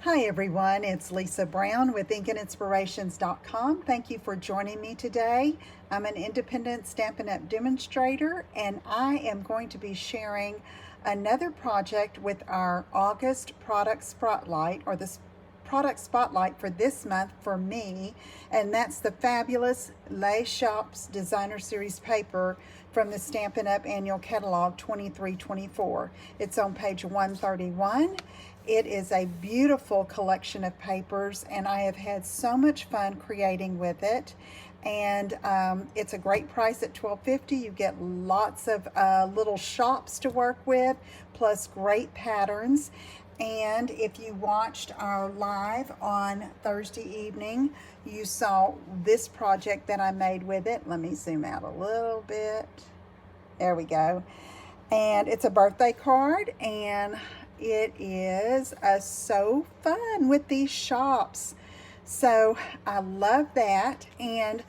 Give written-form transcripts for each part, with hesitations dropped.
Hi everyone, it's Lisa Brown with InkandInspirations.com. Thank you for joining me today. I'm an independent Stampin' Up! Demonstrator and I am going to be sharing another project with our August product spotlight, or the product spotlight for this month for me, and that's the fabulous Les Shops Designer Series paper from the Stampin' Up! Annual Catalog 23-24. It's on page 131. It is a beautiful collection of papers, and I have had so much fun creating with it. And it's a great price at $12.50. You get lots of little shops to work with, plus great patterns. And if you watched our live on Thursday evening, you saw this project that I made with it. Let me zoom out a little bit. There we go. And it's a birthday card, and it is so fun with these shops. So I love that. And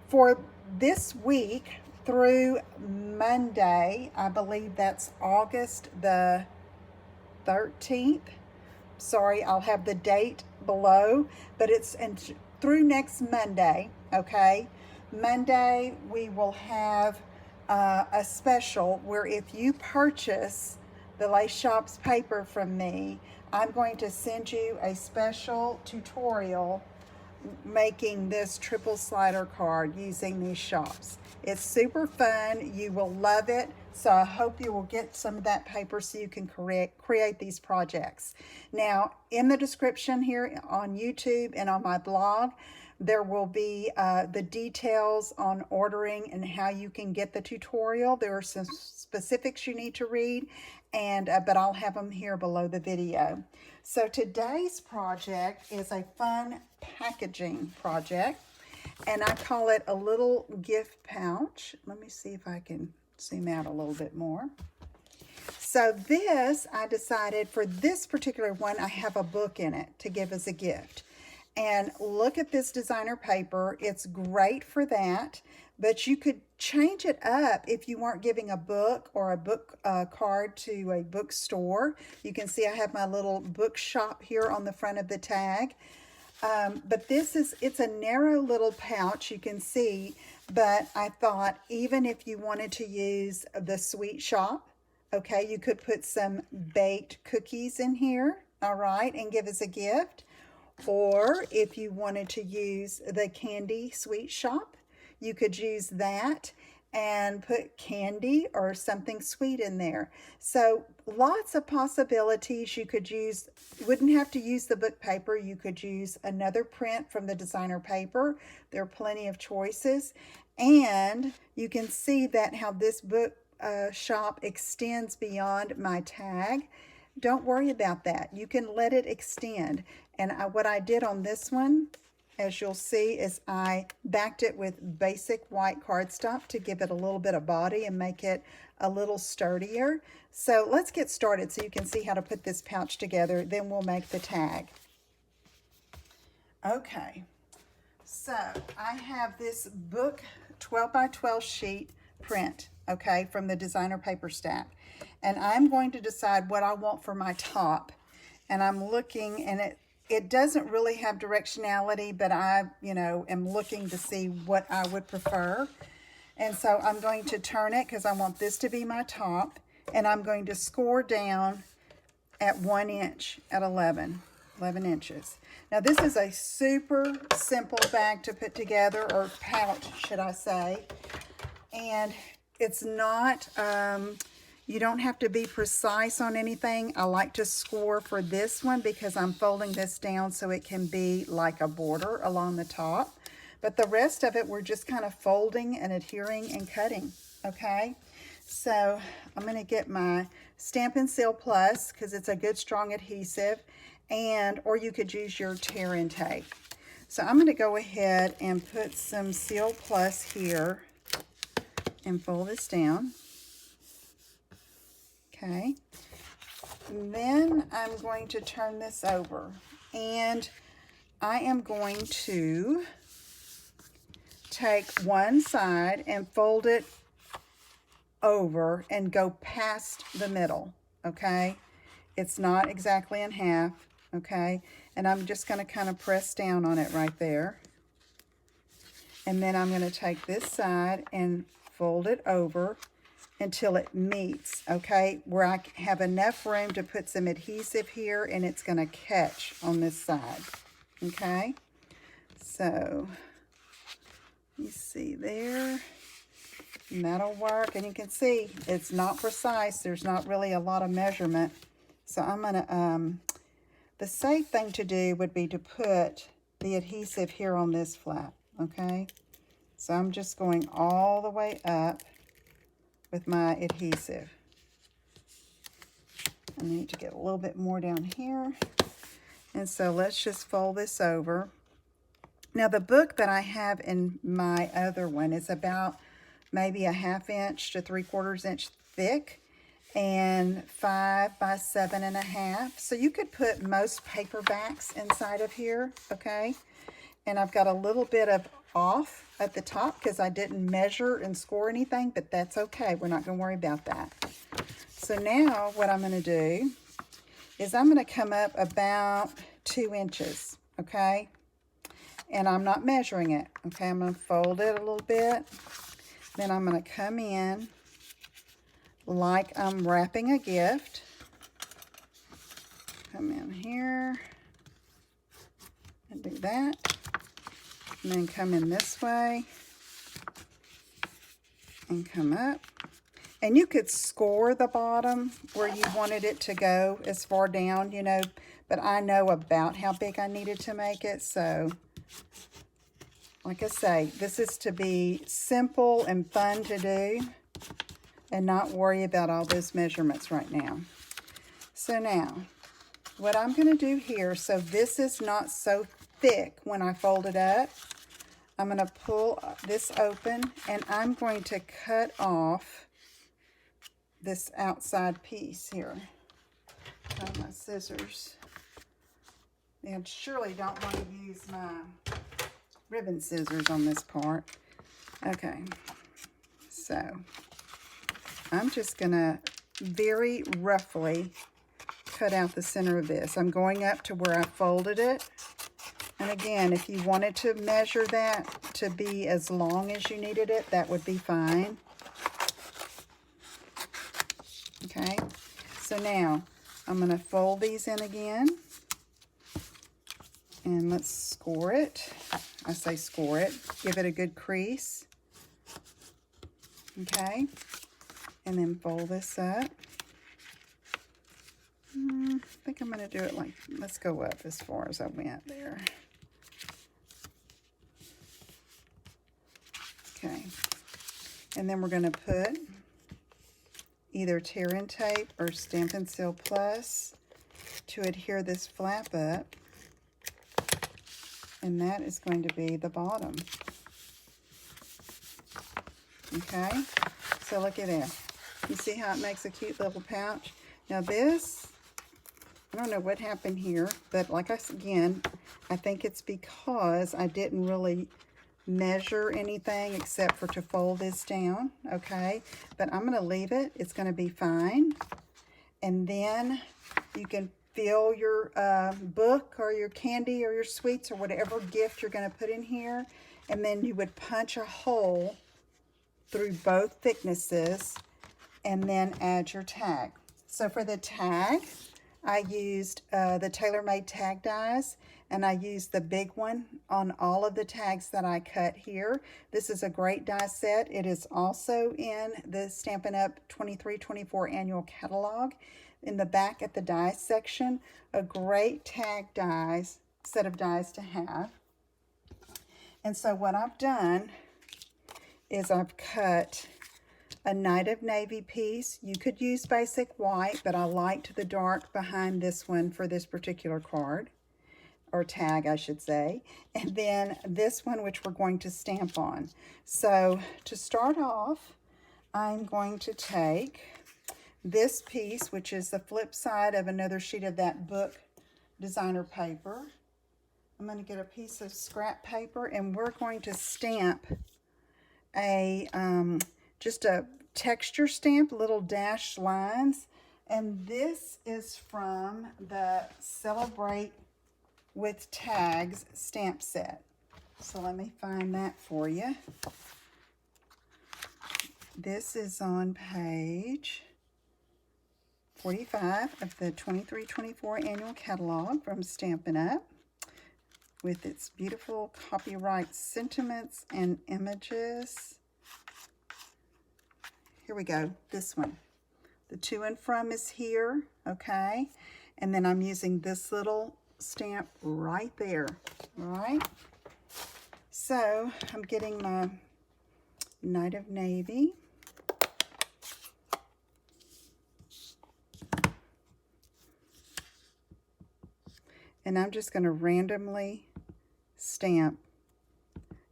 for this week through Monday, I believe that's August the 13th. Sorry, I'll have the date below, but it's through next Monday, okay? Monday, we will have a special where if you purchase the Les Shops paper from me, I'm going to send you a special tutorial making this triple slider card using these shops. It's super fun. You will love it. So I hope you will get some of that paper so you can create these projects. Now, in the description here on YouTube and on my blog, there will be the details on ordering and how you can get the tutorial. There are some specifics you need to read, and but I'll have them here below the video. So today's project is a fun packaging project, and I call it a little gift pouch. Let me see if I can zoom out a little bit more. So this, I decided for this particular one, I have a book in it to give as a gift. And look at this designer paper. It's great for that, but you could change it up if you weren't giving a book or a book card to a bookstore. You can see I have my little bookshop here on the front of the tag. But it's a narrow little pouch, you can see, but I thought even if you wanted to use the sweet shop, okay, you could put some baked cookies in here, all right, and give as a gift. Or if you wanted to use the candy sweet shop, you could use that and put candy or something sweet in there. So lots of possibilities. You could use, wouldn't have to use the book paper. You could use another print from the designer paper. There are plenty of choices. And you can see that how this book shop extends beyond my tag. Don't worry about that. You can let it extend. And what I did on this one, as you'll see, is I backed it with basic white cardstock to give it a little bit of body and make it a little sturdier. So let's get started so you can see how to put this pouch together. Then we'll make the tag. Okay, so I have this book 12 by 12 sheet print, okay, from the designer paper stack. And I'm going to decide what I want for my top. And I'm looking, and it doesn't really have directionality, but I, am looking to see what I would prefer. And so I'm going to turn it because I want this to be my top. And I'm going to score down at 1 inch at 11 inches. Now this is a super simple bag to put together, or pouch, should I say. And it's not, you don't have to be precise on anything. I like to score for this one because I'm folding this down so it can be like a border along the top. But the rest of it, we're just kind of folding and adhering and cutting, okay? So I'm going to get my Stampin' Seal Plus because it's a good strong adhesive, or you could use your tear and tape. So I'm going to go ahead and put some Seal Plus here and fold this down. Okay, and then I'm going to turn this over, and I am going to take one side and fold it over and go past the middle, okay? It's not exactly in half, okay? And I'm just going to kind of press down on it right there. And then I'm going to take this side and fold it over until it meets, okay, where I have enough room to put some adhesive here and it's going to catch on this side, okay? So, you see there, and that'll work. And you can see it's not precise. There's not really a lot of measurement. So I'm going to, the safe thing to do would be to put the adhesive here on this flap, okay? So I'm just going all the way up with my adhesive. I need to get a little bit more down here. And so let's just fold this over. Now the book that I have in my other one is about maybe 1/2 inch to 3/4 inch thick and 5 by 7.5. So you could put most paperbacks inside of here, okay? And I've got a little bit of off at the top because I didn't measure and score anything, but that's okay. We're not going to worry about that. So now what I'm going to do is I'm going to come up about 2 inches, okay? And I'm not measuring it, okay? I'm going to fold it a little bit. Then I'm going to come in like I'm wrapping a gift. Come in here and do that. And then come in this way and come up. And you could score the bottom where you wanted it to go as far down, you know, but I know about how big I needed to make it. So, like I say, this is to be simple and fun to do and not worry about all those measurements right now. So now, what I'm going to do here, so this is not so thick when I fold it up, I'm going to pull this open and I'm going to cut off this outside piece here. Got my scissors. And surely don't want to use my ribbon scissors on this part. Okay, so I'm just going to very roughly cut out the center of this. I'm going up to where I folded it. And again, if you wanted to measure that to be as long as you needed it, that would be fine. Okay, so now I'm going to fold these in again. And let's score it. I say score it. Give it a good crease. Okay, and then fold this up. I think I'm going to do it like, let's go up as far as I went there. Okay, and then we're going to put either tear and tape or Stampin' Seal Plus to adhere this flap up. And that is going to be the bottom. Okay, so look at that. You see how it makes a cute little pouch? Now this, I don't know what happened here, but like again, I think it's because I didn't really measure anything except for to fold this down, okay? But I'm going to leave it. It's going to be fine. And then you can fill your book or your candy or your sweets or whatever gift you're going to put in here. And then you would punch a hole through both thicknesses and then add your tag. So for the tag, I used the TaylorMade tag dies, and I used the big one on all of the tags that I cut here. This is a great die set. It is also in the Stampin' Up! 23-24 annual catalog. In the back at the dies section, a great tag dies, set of dies to have. And so what I've done is I've cut a Night of Navy piece. You could use basic white, but I liked the dark behind this one for this particular card, or tag, I should say. And then this one, which we're going to stamp on. So to start off, I'm going to take this piece, which is the flip side of another sheet of that book designer paper. I'm going to get a piece of scrap paper, and we're going to stamp a just a texture stamp, little dashed lines. And this is from the Celebrate with Tags stamp set. So let me find that for you. This is on page 45 of the 23-24 annual catalog from Stampin' Up, with its beautiful copyright sentiments and images. Here we go, this one. The to and from is here, okay? And then I'm using this little stamp right there, all right? So I'm getting my Night of Navy. And I'm just going to randomly stamp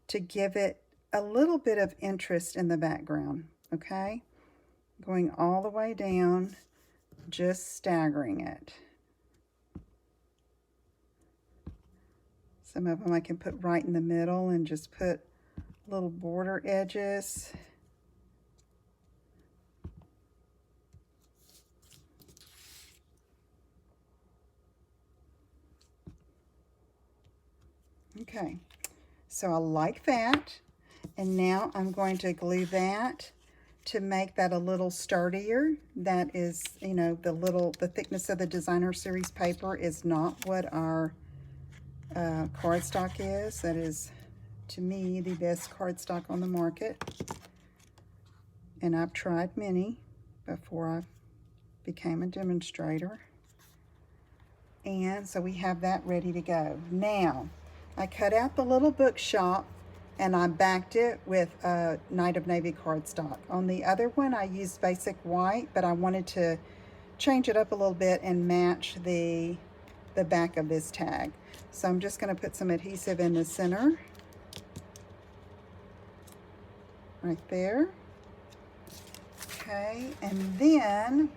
to give it a little bit of interest in the background, okay? Going all the way down, just staggering it. Some of them I can put right in the middle and just put little border edges. Okay, so I like that. And now I'm going to glue that to make that a little sturdier. That is, you know, the thickness of the Designer Series paper is not what our cardstock is. That is, to me, the best cardstock on the market. And I've tried many before I became a demonstrator. And so we have that ready to go. Now, I cut out the little bookshop and I backed it with a Night of Navy cardstock. On the other one, I used basic white, but I wanted to change it up a little bit and match the back of this tag. So I'm just going to put some adhesive in the center, right there. Okay, and then,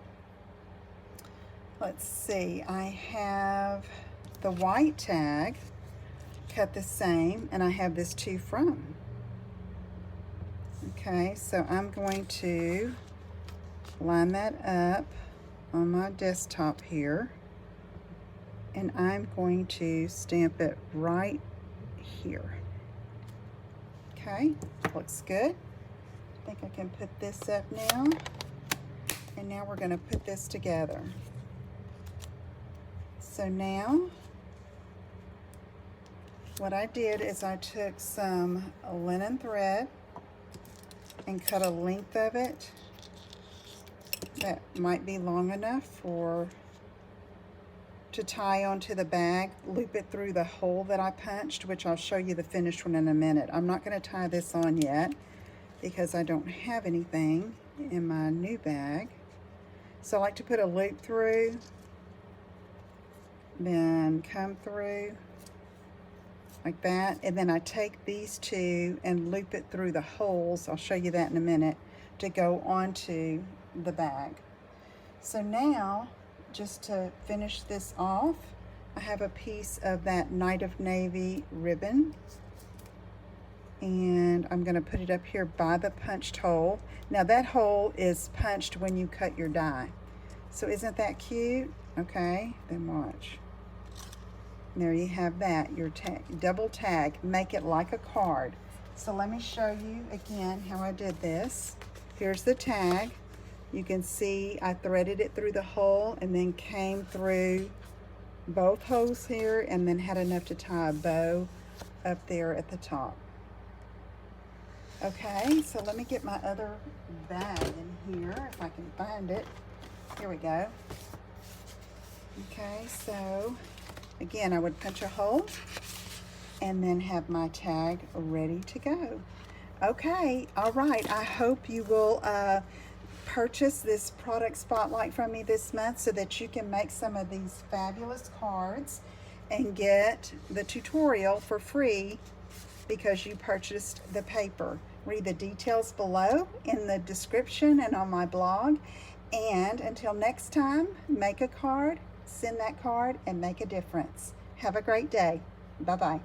let's see, I have the white tag cut the same, and I have this to from. Okay, so I'm going to line that up on my desktop here, and I'm going to stamp it right here. Okay, looks good. I think I can put this up now, and now we're going to put this together. So now what I did is I took some linen thread and cut a length of it that might be long enough to tie onto the bag, loop it through the hole that I punched, which I'll show you the finished one in a minute. I'm not going to tie this on yet because I don't have anything in my new bag. So I like to put a loop through, then come through like that, and then I take these two and loop it through the holes, I'll show you that in a minute, to go onto the bag. So now, just to finish this off, I have a piece of that Night of Navy ribbon, and I'm going to put it up here by the punched hole. Now that hole is punched when you cut your die. So isn't that cute? Okay, then watch. There you have that, your double tag. Make it like a card. So let me show you again how I did this. Here's the tag. You can see I threaded it through the hole and then came through both holes here and then had enough to tie a bow up there at the top. Okay, so let me get my other bag in here if I can find it. Here we go. Okay, so again, I would punch a hole and then have my tag ready to go. Okay, all right. I hope you will purchase this product spotlight from me this month so that you can make some of these fabulous cards and get the tutorial for free because you purchased the paper. Read the details below in the description and on my blog. And until next time, make a card, send that card, and make a difference. Have a great day. Bye-bye.